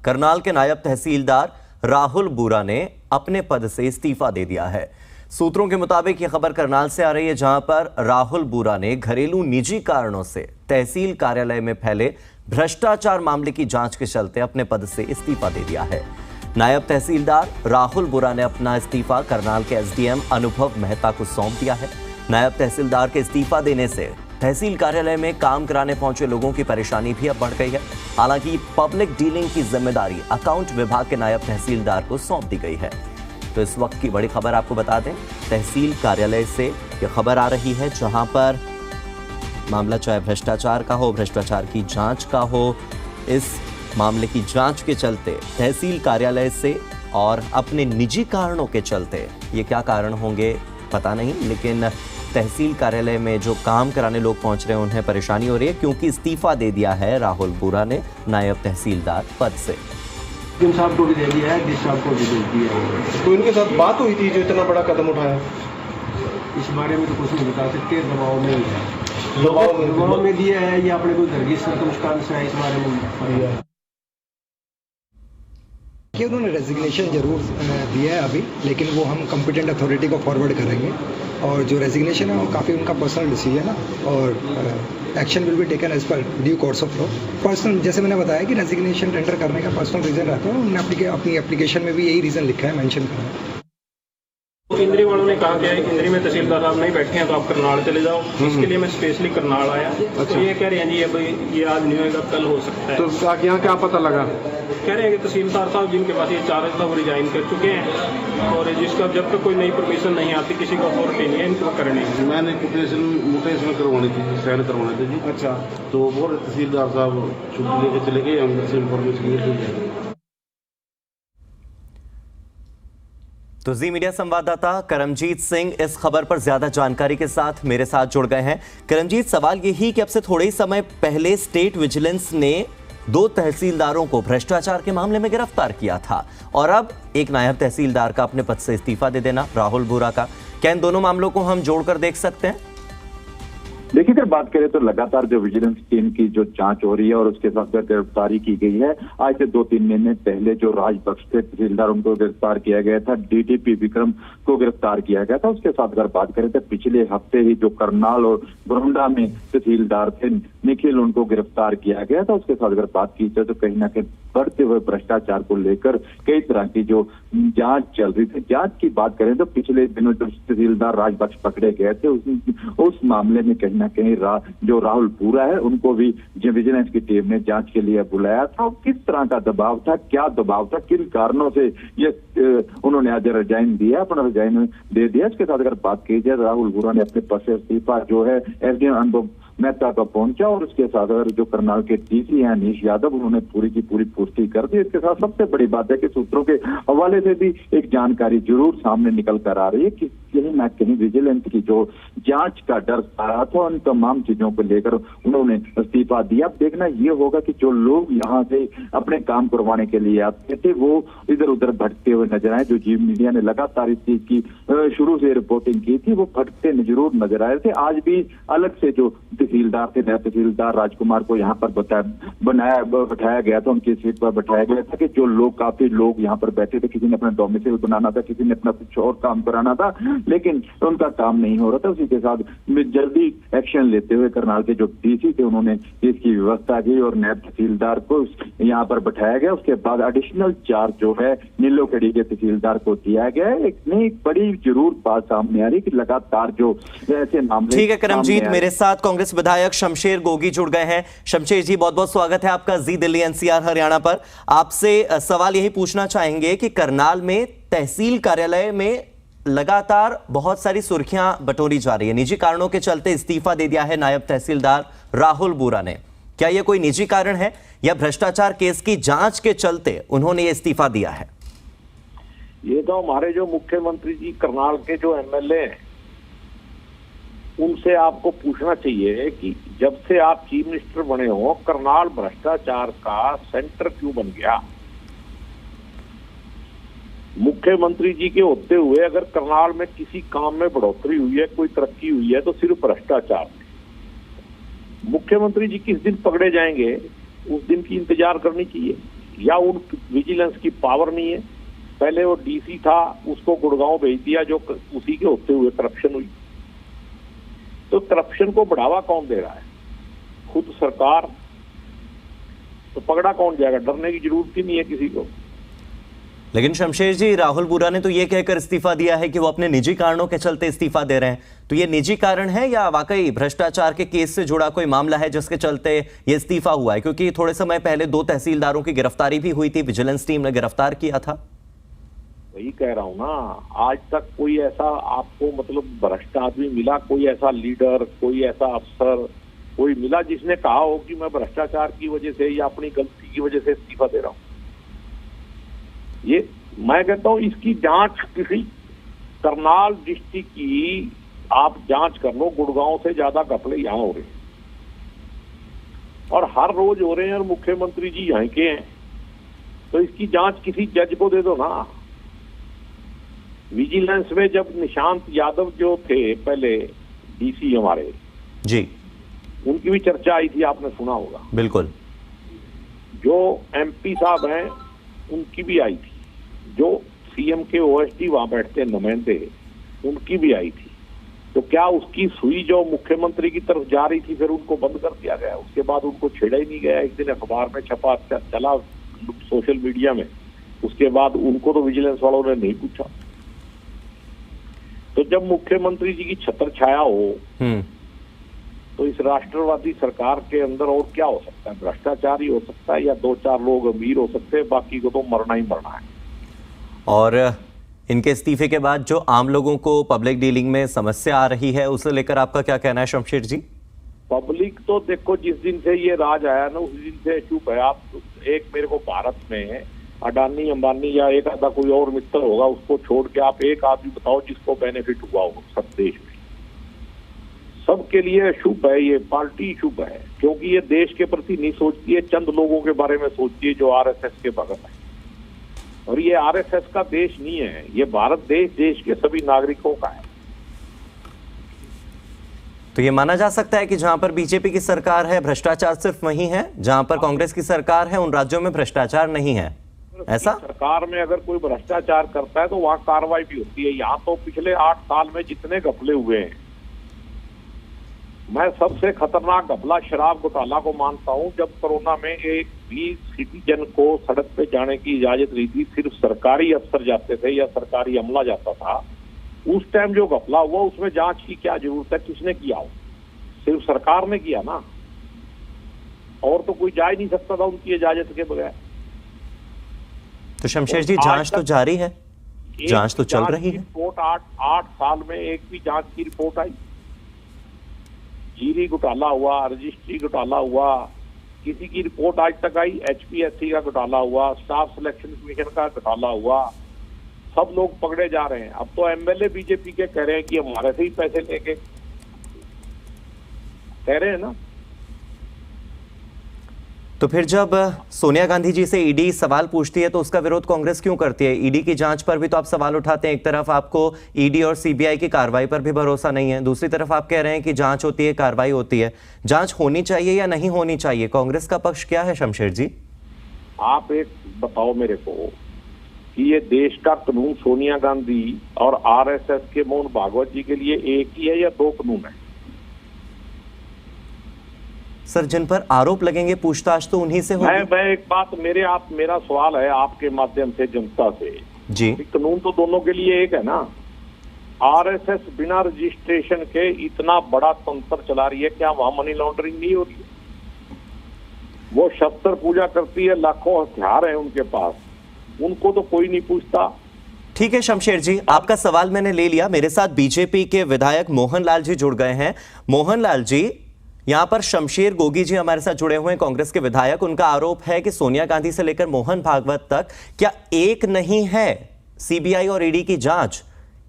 करनाल के नायब तहसीलदार राहुल बुरा ने अपने पद से इस्तीफा दे दिया है। सूत्रों के मुताबिक यह खबर करनाल से आ रही है, जहां पर राहुल बुरा ने घरेलू निजी कारणों से तहसील कार्यालय में फैले भ्रष्टाचार मामले की जांच के चलते अपने पद से इस्तीफा दे दिया है। नायब तहसीलदार राहुल बुरा ने अपना इस्तीफा करनाल के एसडीएम अनुभव मेहता को सौंप दिया है। नायब तहसीलदार के इस्तीफा देने से तहसील कार्यालय में काम कराने पहुंचे लोगों की परेशानी भी अब बढ़ गई है। हालांकि पब्लिक डीलिंग की जिम्मेदारी अकाउंट विभाग के नायब तहसीलदार को सौंप दी गई है। तो इस वक्त की बड़ी खबर आपको बता दें, तहसील कार्यालय से यह खबर आ रही है, जहां पर मामला चाहे भ्रष्टाचार का हो, भ्रष्टाचार की जांच का हो, इस मामले की जांच के चलते तहसील कार्यालय से और अपने निजी कारणों के चलते, ये क्या कारण होंगे पता नहीं, लेकिन तहसील कार्यालय में जो काम कराने लोग पहुंच रहे हैं उन्हें परेशानी हो रही है, क्योंकि इस्तीफा दे दिया है राहुल बुरा ने नायब तहसीलदार पद से। साहब को भी दे दिया है, डीएस साहब को भी दे दिया है। तो इनके साथ बात हुई थी जो इतना बड़ा कदम उठाया? इस बारे में तो कुछ नहीं बता सकते, दबाव में ही है। दबाव में दिया है या अपने कोई घर की सर्कमस्टांस है, इस बारे में कि उन्होंने रेजिग्नेशन जरूर दिया है अभी, लेकिन वो हम कॉम्पिटेंट अथॉरिटी को फॉरवर्ड करेंगे। और जो रेजिग्नेशन है वो काफ़ी उनका पर्सनल डिसीजन है और action will be taken as per due course of law. Personal, जैसे मैंने बताया कि रेजिग्नेशन टेंडर करने का पर्सनल रीज़न रहता है, उन्होंने अपनी एप्लीकेशन में भी यही रीज़न लिखा है, मेंशन करा है। इंद्री वालों ने कहा गया है कि इंद्री में तहसीलदार साहब नहीं बैठे हैं तो आप करनाल चले जाओ। इसके लिए मैं स्पेशली करनाल आया। अच्छा। तो ये कह रहे हैं जी अब ये आज नहीं होगा, कल हो सकता है। तो यहाँ क्या पता लगा? कह रहे हैं कि तहसीलदार साहब जिनके पास ये चार्ज था वो रिजाइन कर चुके हैं और जिसका जब तक कोई नई परमिशन नहीं आती, किसी को अथॉरिटी नहीं है इनको करने की। मैंने मुटेशन करवानी थी, साइन करवाने थे जी। अच्छा। तो वो तहसीलदार साहब छुट्टी लेके चले गए, अंदर से इन्फॉर्मेशन। तो जी मीडिया संवाददाता करमजीत सिंह इस खबर पर ज्यादा जानकारी के साथ मेरे साथ जुड़ गए हैं। करमजीत, सवाल यही कि अब से थोड़े ही समय पहले स्टेट विजिलेंस ने 2 तहसीलदारों को भ्रष्टाचार के मामले में गिरफ्तार किया था और अब एक नायब तहसीलदार का अपने पद से इस्तीफा दे देना, राहुल बुरा का, क्या इन दोनों मामलों को हम जोड़कर देख सकते हैं? देखिए, अगर बात करें तो लगातार जो विजिलेंस टीम की जो जांच हो रही है और उसके साथ गिरफ्तारी की गई है। आज से 2-3 महीने पहले जो राजबक्स थे तहसीलदार, उनको गिरफ्तार किया गया था। डीटीपी विक्रम को गिरफ्तार किया गया था। उसके साथ अगर बात करें तो पिछले हफ्ते ही जो करनाल और बरौंडा में तहसीलदार थे निखिल, उनको गिरफ्तार किया गया था। उसके साथ अगर बात की जाए तो कहीं ना कहीं बढ़ते हुए भ्रष्टाचार को लेकर कई तरह की जो जांच चल रही थी। जांच की बात करें तो पिछले दिनों जो तहसीलदार राजबक्स पकड़े गए थे उस मामले में कहीं ना कहीं जो राहुल बुरा है उनको भी विजिलेंस की टीम ने जांच के लिए बुलाया था। किस तरह का दबाव था, क्या दबाव था, किन कारणों से ये उन्होंने आज रिजाइन दिया, अपना रिजाइन दे दिया। इसके साथ अगर बात की जाए, राहुल बुरा ने अपने पद से इस्तीफा जो है एसडीएम अनुभव मेहता का पहुंचा और उसके साथ अगर जो करनाल के डीसी हैं अनीश यादव, उन्होंने पूरी की पूरी पुष्टि कर दी। इसके साथ सबसे बड़ी बात है कि सूत्रों के हवाले से भी एक जानकारी जरूर सामने निकल कर आ रही है कि कहीं ना कहीं विजिलेंस की जो जांच का डर आ रहा था, उन तमाम चीजों को लेकर उन्होंने इस्तीफा दिया। अब देखना ये होगा कि जो लोग यहाँ से अपने काम करवाने के लिए आते थे वो इधर उधर भटकते हुए नजर आए। जो जी मीडिया ने लगातार इस चीज की शुरू से रिपोर्टिंग की थी, वो भटकते जरूर नजर आए थे। आज भी अलग से जो तहसीलदार थे, नया तहसीलदार राजकुमार को यहाँ पर बैठाया गया था, उनकी सीट पर बैठाया गया था कि जो लोग, काफी लोग यहाँ पर बैठे थे। किसी ने अपना डोमिसाइल बनाना था, किसी ने अपना कुछ और काम कराना था, लेकिन उनका काम नहीं हो रहा था। उसी के साथ जल्दी एक्शन लेते हुए करनाल के जो डीसी थे उन्होंने इसकी व्यवस्था की और नायब तहसीलदार को यहाँ पर बैठाया गया। उसके बाद एडिशनल चार्ज जो है नीलोखेड़ी के तहसीलदार को दिया गया है। एक नई बड़ी जरूर बात सामने आ रही कि लगातार जो ऐसे मामले। ठीक है करमजीत, मेरे साथ कांग्रेस विधायक शमशेर गोगी जुड़ गए हैं। शमशेर जी, बहुत बहुत स्वागत है आपका जी दिल्ली एनसीआर हरियाणा पर। आपसे सवाल यही पूछना चाहेंगे कि करनाल में तहसील कार्यालय में लगातार बहुत सारी सुर्खियां बटोरी जा रही है। निजी कारणों के चलते इस्तीफा दे दिया है नायब तहसीलदार राहुल बुरा ने। क्या यह कोई निजी कारण है या भ्रष्टाचार केस की जांच के चलते उन्होंने ये इस्तीफा दिया है? ये तो हमारे जो मुख्यमंत्री जी करनाल के जो एमएलए हैं उनसे आपको पूछना चाहिए कि जब से आप चीफ मिनिस्टर बने हो, करनाल भ्रष्टाचार का सेंटर क्यों बन गया? मुख्यमंत्री जी के होते हुए अगर करनाल में किसी काम में बढ़ोतरी हुई है, कोई तरक्की हुई है, तो सिर्फ भ्रष्टाचार में। मुख्यमंत्री जी किस दिन पकड़े जाएंगे उस दिन की इंतजार करनी चाहिए। या उन विजिलेंस की पावर नहीं है। पहले वो डीसी था, उसको गुड़गांव भेज दिया, जो उसी के होते हुए करप्शन हुई। तो करप्शन को बढ़ावा कौन दे रहा है? खुद सरकार। तो पकड़ा कौन जाएगा? डरने की जरूरत ही नहीं है किसी को। लेकिन शमशेर जी, राहुल बुरा ने तो ये कहकर इस्तीफा दिया है कि वो अपने निजी कारणों के चलते इस्तीफा दे रहे हैं। तो ये निजी कारण है या वाकई भ्रष्टाचार के केस से जुड़ा कोई मामला है जिसके चलते ये इस्तीफा हुआ है? क्योंकि थोड़े समय पहले 2 तहसीलदारों की गिरफ्तारी भी हुई थी, विजिलेंस टीम ने गिरफ्तार किया था। वही कह रहा हूं ना, आज तक कोई ऐसा आपको मतलब भ्रष्ट आदमी मिला, कोई ऐसा लीडर, कोई ऐसा अफसर कोई मिला जिसने कहा हो कि मैं भ्रष्टाचार की वजह से या अपनी गलती की वजह से इस्तीफा दे रहा हूं? ये मैं कहता हूं इसकी जांच किसी करनाल डिस्ट्रिक्ट की आप जांच कर लो। गुड़गांव से ज्यादा घपले यहां हो रहे हैं और हर रोज हो रहे हैं और मुख्यमंत्री जी यहां के हैं। तो इसकी जांच किसी जज को दे दो ना। विजिलेंस में जब निशांत यादव जो थे पहले डीसी हमारे जी, उनकी भी चर्चा आई थी, आपने सुना होगा। बिल्कुल। जो एमपी साहब हैं उनकी भी आई थी, जो सीएम के ओएसडी वहां बैठते हैं नुमाइंदे, उनकी भी आई थी। तो क्या उसकी सुई जो मुख्यमंत्री की तरफ जा रही थी फिर उनको बंद कर दिया गया? उसके बाद उनको छेड़ा ही नहीं गया। एक दिन अखबार में छपा, चला सोशल मीडिया में, उसके बाद उनको तो विजिलेंस वालों ने नहीं पूछा। तो जब मुख्यमंत्री जी की छत्र छाया हो तो इस राष्ट्रवादी सरकार के अंदर और क्या हो सकता है? भ्रष्टाचार ही हो सकता है या 2-4 लोग अमीर हो सकते हैं, बाकी को तो मरना ही मरना है। और इनके इस्तीफे के बाद जो आम लोगों को पब्लिक डीलिंग में समस्या आ रही है, उसे लेकर आपका क्या कहना है शमशेर जी? पब्लिक तो देखो, जिस दिन से ये राज आया ना उस दिन से चुप है। आप एक मेरे को भारत में अडानी अंबानी या एक आधा कोई और मित्र होगा, उसको छोड़ के आप एक आदमी बताओ जिसको बेनिफिट हुआ हो सब देश में। सबके लिए शुभ है, ये पार्टी शुभ है, क्योंकि ये देश के प्रति नहीं सोचती है, चंद लोगों के बारे में सोचती है जो आरएसएस के भगत है। और ये आरएसएस का देश नहीं है, ये भारत देश के सभी नागरिकों का है। तो ये माना जा सकता है कि जहां पर बीजेपी की सरकार है भ्रष्टाचार सिर्फ वहीं है, जहां पर कांग्रेस की सरकार है उन राज्यों में भ्रष्टाचार नहीं है, ऐसा? सरकार में अगर कोई भ्रष्टाचार करता है तो वहां कार्रवाई भी होती है। यहाँ तो पिछले 8 साल में जितने घपले हुए हैं, मैं सबसे खतरनाक घपला शराब घोटाला को मानता हूं। जब कोरोना में एक भी सिटीजन को सड़क पे जाने की इजाजत नहीं थी, सिर्फ सरकारी अफसर जाते थे या सरकारी अमला जाता था, उस टाइम जो घपला हुआ उसमें जांच की क्या जरूरत है? किसने किया हो? सिर्फ सरकार ने किया ना, और तो कोई जा ही नहीं सकता था उनकी इजाजत के बगैर। तो शमशेर जी, जांच तो जारी है, जांच तो चल रही है। रिपोर्ट 8 साल में एक भी जांच की रिपोर्ट आई? जीरी घोटाला हुआ, रजिस्ट्री घोटाला हुआ, किसी की रिपोर्ट आज तक आई? एचपीएससी का घोटाला हुआ, स्टाफ सिलेक्शन कमीशन का घोटाला हुआ, सब लोग पकड़े जा रहे हैं। अब तो एमएलए बीजेपी के कह रहे हैं कि हमारे से ही पैसे लेके कह रहे हैं ना। तो फिर जब सोनिया गांधी जी से ईडी सवाल पूछती है तो उसका विरोध कांग्रेस क्यों करती है? ईडी की जांच पर भी तो आप सवाल उठाते हैं। एक तरफ आपको ईडी और सीबीआई की कार्रवाई पर भी भरोसा नहीं है, दूसरी तरफ आप कह रहे हैं कि जांच होती है, कार्रवाई होती है। जांच होनी चाहिए या नहीं होनी चाहिए? कांग्रेस का पक्ष क्या है शमशेर जी? आप एक बताओ मेरे को कि ये देश का कानून सोनिया गांधी और आरएसएस के मोहन भागवत जी के लिए एक ही है या 2 कानून है? सर, जिन पर आरोप लगेंगे पूछताछ तो उन्हीं से होगी। मैं एक बात, मेरा सवाल है आपके माध्यम से जनता से जी, कानून तो दोनों के लिए एक है ना। आरएसएस बिना रजिस्ट्रेशन के इतना बड़ा तंत्र चला रही है, क्या वहां मनी लॉन्ड्रिंग नहीं हो रही है? वो शस्त्र पूजा करती है, लाखों हथियार हैं उनके पास, उनको तो कोई नहीं पूछता। ठीक है शमशेर जी, आपका सवाल मैंने ले लिया। मेरे साथ बीजेपी के विधायक मोहनलाल जी जुड़ गए हैं। मोहनलाल जी, यहां पर शमशेर गोगी जी हमारे साथ जुड़े हुए हैं, कांग्रेस के विधायक। उनका आरोप है कि सोनिया गांधी से लेकर मोहन भागवत तक क्या एक नहीं है सीबीआई और ईडी की जांच?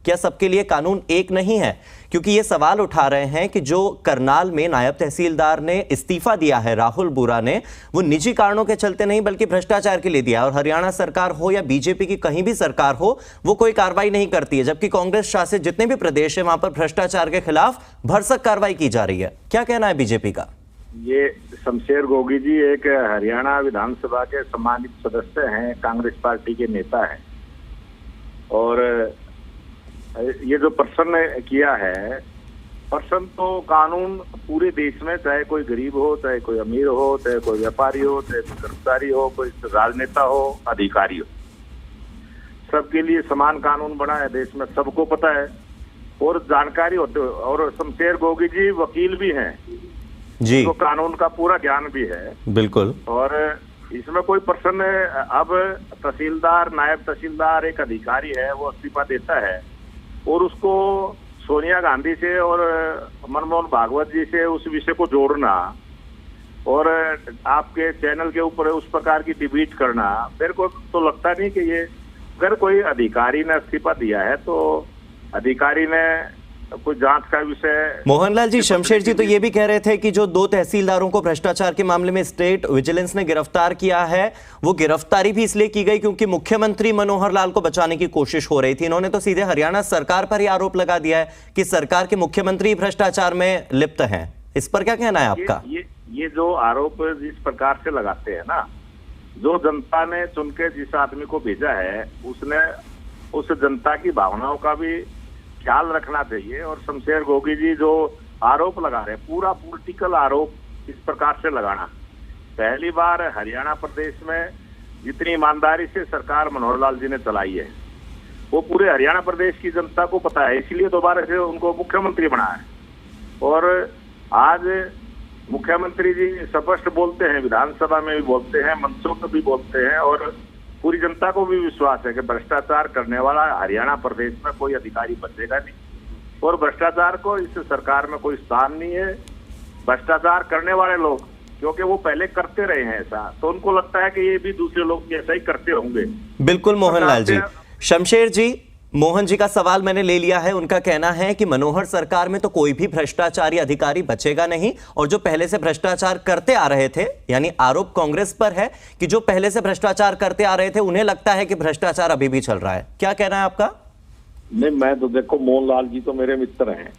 क्या सबके लिए कानून एक नहीं है? क्योंकि ये सवाल उठा रहे हैं कि जो करनाल में नायब तहसीलदार ने इस्तीफा दिया है राहुल बुरा ने, वो निजी कारणों के चलते नहीं बल्कि भ्रष्टाचार के लिए दिया है। और हरियाणा सरकार हो या बीजेपी की कहीं भी सरकार हो, वो कोई कार्रवाई नहीं करती है, जबकि कांग्रेस शासित जितने भी प्रदेश है वहां पर भ्रष्टाचार के खिलाफ भरसक कार्रवाई की जा रही है। क्या कहना है बीजेपी का? ये शमशेर गोगी जी एक हरियाणा विधानसभा के सम्मानित सदस्य हैं, कांग्रेस पार्टी के नेता हैं, और ये जो प्रश्न किया है, प्रश्न तो कानून पूरे देश में, चाहे कोई गरीब हो, चाहे कोई अमीर हो, चाहे कोई व्यापारी हो, चाहे कोई कर्मचारी हो, कोई राजनेता हो, अधिकारी हो, सबके लिए समान कानून बना है देश में, सबको पता है और जानकारी होते। और शमशेर गोगी जी वकील भी हैं जी, तो कानून का पूरा ज्ञान भी है। बिल्कुल। और इसमें कोई प्रश्न, अब तहसीलदार, नायब तहसीलदार एक अधिकारी है, वो इस्तीफा देता है और उसको सोनिया गांधी से और मनमोहन भागवत जी से उस विषय को जोड़ना और आपके चैनल के ऊपर उस प्रकार की डिबेट करना, मेरे को तो लगता नहीं कि ये, अगर कोई अधिकारी ने इस्तीफा दिया है तो अधिकारी ने कुछ जांच का विषय। मोहनलाल जी, शमशेर जी तो ये भी कह रहे थे कि जो 2 तहसीलदारों को भ्रष्टाचार के मामले में स्टेट विजिलेंस ने गिरफ्तार किया है, वो गिरफ्तारी भी इसलिए की गई क्योंकि मुख्यमंत्री मनोहर लाल को बचाने की कोशिश हो रही थी। इन्होंने तो सीधे हरियाणा सरकार पर ही आरोप लगा दिया है कि सरकार के मुख्यमंत्री भ्रष्टाचार में लिप्त हैं। इस पर क्या कहना है आपका? ये जो आरोप जिस प्रकार से लगाते हैं ना, जो जनता ने चुन के जिस आदमी को भेजा है, उसने उस जनता की भावनाओं का भी ख्याल रखना चाहिए। और शमशेर गोगी जी जो आरोप लगा रहे हैं, पूरा पॉलिटिकल आरोप इस प्रकार से लगाना, पहली बार हरियाणा प्रदेश में जितनी ईमानदारी से सरकार मनोहर लाल जी ने चलाई है वो पूरे हरियाणा प्रदेश की जनता को पता है, इसलिए दोबारा से उनको मुख्यमंत्री बनाया है। और आज मुख्यमंत्री जी स्पष्ट बोलते हैं, विधानसभा में भी बोलते हैं, मंचों पर भी बोलते हैं, और पूरी जनता को भी विश्वास है कि भ्रष्टाचार करने वाला हरियाणा प्रदेश में कोई अधिकारी बचेगा नहीं, और भ्रष्टाचार को इस सरकार में कोई स्थान नहीं है। भ्रष्टाचार करने वाले लोग, क्योंकि वो पहले करते रहे हैं ऐसा, तो उनको लगता है कि ये भी दूसरे लोग भी ऐसा ही करते होंगे। बिल्कुल मोहनलाल जी। शमशेर जी, मोहन जी का सवाल मैंने ले लिया है। उनका कहना है कि मनोहर सरकार में तो कोई भी भ्रष्टाचारी अधिकारी बचेगा नहीं, और जो पहले से भ्रष्टाचार करते आ रहे थे, यानी आरोप कांग्रेस पर है कि जो पहले से भ्रष्टाचार करते आ रहे थे उन्हें लगता है कि भ्रष्टाचार अभी भी चल रहा है। क्या कहना है आपका? नहीं, मैं तो देखो, मोहनलाल जी तो मेरे मित्र हैं।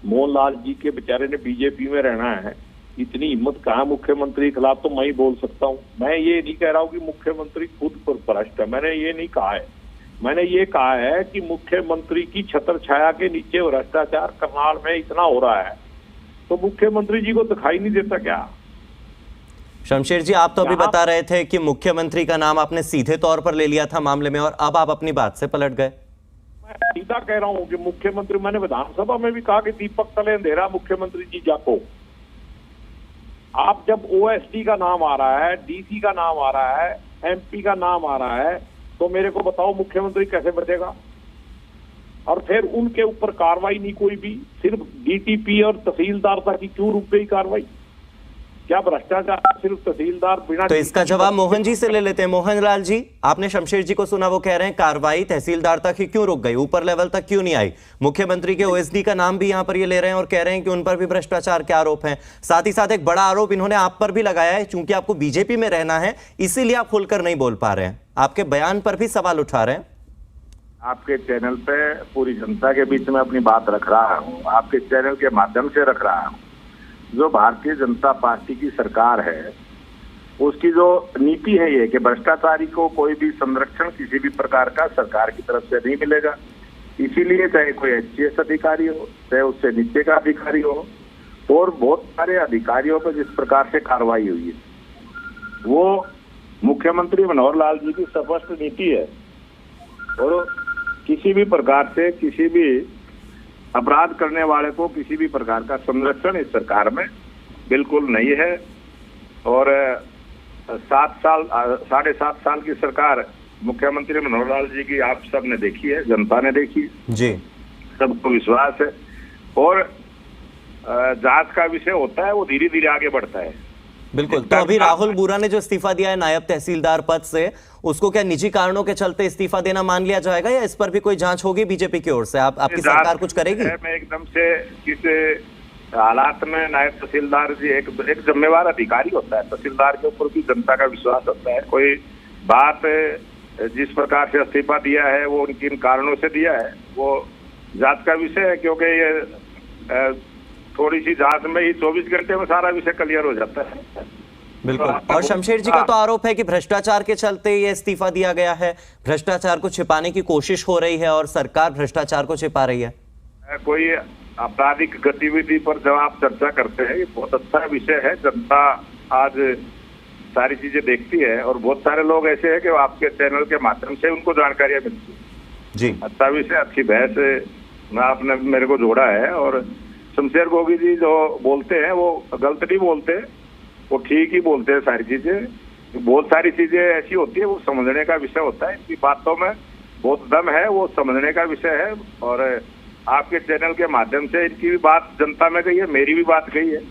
मोहनलाल जी के बेचारे ने बीजेपी में रहना है, इतनी हिम्मत कहाँ मुख्यमंत्री के खिलाफ? तो मैं ही बोल सकता हूँ। मैं ये नहीं कह रहा हूँ कि मुख्यमंत्री खुद पर भ्रष्ट है, मैंने ये नहीं कहा है। मैंने ये कहा है कि मुख्यमंत्री की छत्र छाया के नीचे भ्रष्टाचार करनाल में इतना हो रहा है, तो मुख्यमंत्री जी को दिखाई नहीं देता क्या? शमशेर जी, आप तो अभी बता रहे थे कि मुख्यमंत्री का नाम आपने सीधे तौर पर ले लिया था मामले में, और अब आप अपनी बात से पलट गए। मैं सीधा कह रहा हूँ कि मुख्यमंत्री, मैंने विधानसभा में भी कहा कि दीपक तलेंदेरा मुख्यमंत्री जी जाको। आप जब ओएसडी का नाम आ रहा है, डीसी का नाम आ रहा है, एमपी का नाम आ रहा है, तो मेरे को बताओ मुख्यमंत्री कैसे बचेगा? और फिर उनके ऊपर कार्रवाई नहीं कोई भी, सिर्फ डीटीपी और तहसीलदार तक की क्यों रुक गई कार्रवाई? क्या भ्रष्टाचार सिर्फ तहसीलदार बिना? तो इसका जवाब मोहन जी से ले लेते हैं। मोहनलाल जी, आपने शमशेर जी को सुना, वो कह रहे हैं कार्रवाई तहसीलदार तक ही क्यों रुक गई, ऊपर लेवल तक क्यों नहीं आई? मुख्यमंत्री के ओएसडी का नाम भी यहां पर ये ले रहे हैं और कह रहे हैं कि उन पर भी भ्रष्टाचार के आरोप हैं। साथ ही साथ एक बड़ा आरोप इन्होंने आप पर भी लगाया है, चूंकि आपको बीजेपी में रहना है इसीलिए आप खुलकर नहीं बोल पा रहे हैं, आपके बयान पर भी सवाल उठा रहे हैं। आपके चैनल पे पूरी जनता के बीच में अपनी बात रख रहा हूँ, आपके चैनल के माध्यम से रख रहा हूँ। जो भारतीय जनता पार्टी की सरकार है, उसकी जो नीति है ये कि भ्रष्टाचारी को कोई भी संरक्षण किसी भी प्रकार का सरकार की तरफ से नहीं मिलेगा। इसीलिए चाहे कोई एचसीएस अधिकारी हो, चाहे उससे नीचे का अधिकारी हो, और बहुत सारे अधिकारियों पर जिस प्रकार से कार्रवाई हुई है, वो मुख्यमंत्री मनोहर लाल जी की स्पष्ट नीति है। और किसी भी प्रकार से किसी भी अपराध करने वाले को किसी भी प्रकार का संरक्षण इस सरकार में बिल्कुल नहीं है। और 7.5 साल की सरकार मुख्यमंत्री मनोहर लाल जी की आप सब ने देखी है, जनता ने देखी जी, सबको विश्वास है। और जांच का विषय होता है, वो धीरे धीरे आगे बढ़ता है। बिल्कुल। तो अभी राहुल बुरा ने जो इस्तीफा दिया है नायब तहसीलदार पद से, उसको क्या निजी कारणों के चलते इस्तीफा देना मान लिया जाएगा, या इस पर भी कोई जांच होगी बीजेपी की ओर से? आपकी सरकार कुछ करेगी? मैं एकदम से किस हालात में नायब तहसीलदार जी एक जिम्मेवार अधिकारी होता है, तहसीलदार के ऊपर भी जनता का विश्वास होता है। कोई बात जिस प्रकार से इस्तीफा दिया है वो किन कारणों से दिया है, वो जांच का विषय है। क्योंकि ये थोड़ी सी जांच में ही 24 घंटे में सारा विषय क्लियर हो जाता है। बिल्कुल। और शमशेर जी का तो आरोप है कि भ्रष्टाचार के चलते ये इस्तीफा दिया गया है, भ्रष्टाचार को छिपाने की कोशिश हो रही है और सरकार भ्रष्टाचार को छिपा रही है। कोई आपराधिक गतिविधि पर जब आप चर्चा करते हैं, ये बहुत अच्छा विषय है। जनता आज सारी चीजें देखती है और बहुत सारे लोग ऐसे हैं कि आपके चैनल के माध्यम से उनको जानकारियां मिलती है। जी, अच्छा विषय, अच्छी बहस में आपने मेरे को जोड़ा है। और शमशेर गोगी जी जो बोलते हैं वो गलत नहीं बोलते, वो ठीक ही बोलते हैं सारी चीजें। बहुत सारी चीजें ऐसी होती है, वो समझने का विषय होता है। इनकी बातों में बहुत दम है, वो समझने का विषय है। और आपके चैनल के माध्यम से इनकी भी बात जनता में गई है, मेरी भी बात गई है।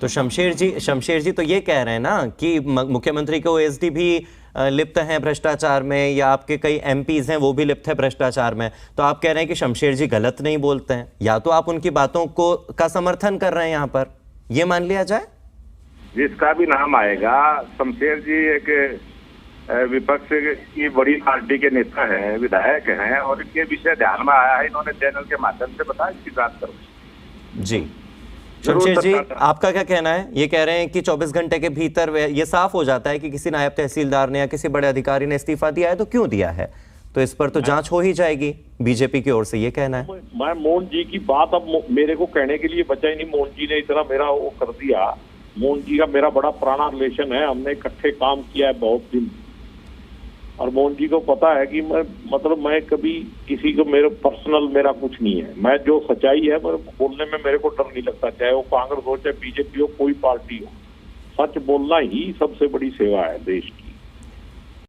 तो शमशेर जी तो ये कह रहे हैं ना कि मुख्यमंत्री के ओएसडी भी लिप्त हैं भ्रष्टाचार में, या आपके कई एमपीज हैं वो भी लिप्त हैं भ्रष्टाचार में। तो आप कह रहे हैं कि शमशेर जी गलत नहीं बोलते हैं, या तो आप उनकी बातों का समर्थन कर रहे हैं यहाँ पर, ये मान लिया जाए? जिसका भी नाम आएगा, शमशेर जी एक विपक्ष की बड़ी पार्टी के नेता हैं, विधायक हैं, और इनके विषय ध्यान में आया है, इन्होंने चैनल के माध्यम से बताया, इसकी जांच करो। जी, शमशेर जी आपका क्या कहना है? ये कह रहे हैं कि 24 घंटे के भीतर ये साफ हो जाता है कि किसी नायब तहसीलदार ने या किसी बड़े अधिकारी ने इस्तीफा दिया है, तो क्यों दिया है, तो इस पर तो जांच हो ही जाएगी, बीजेपी की ओर से ये कहना है। मैं मोहन जी की बात अब मेरे को कहने के लिए बचा ही नहीं। मोहन जी ने इतना मेरा वो कर दिया। मोहन जी का मेरा बड़ा पुराना रिलेशन है, हमने इकट्ठे काम किया है बहुत दिन। और मोहन जी को पता है कि मैं कभी किसी को मेरा कुछ नहीं है। मैं जो सच्चाई है बोलने में मेरे को डर नहीं लगता, चाहे वो कांग्रेस हो चाहे बीजेपी हो, कोई पार्टी हो। सच बोलना ही सबसे बड़ी सेवा है देश की।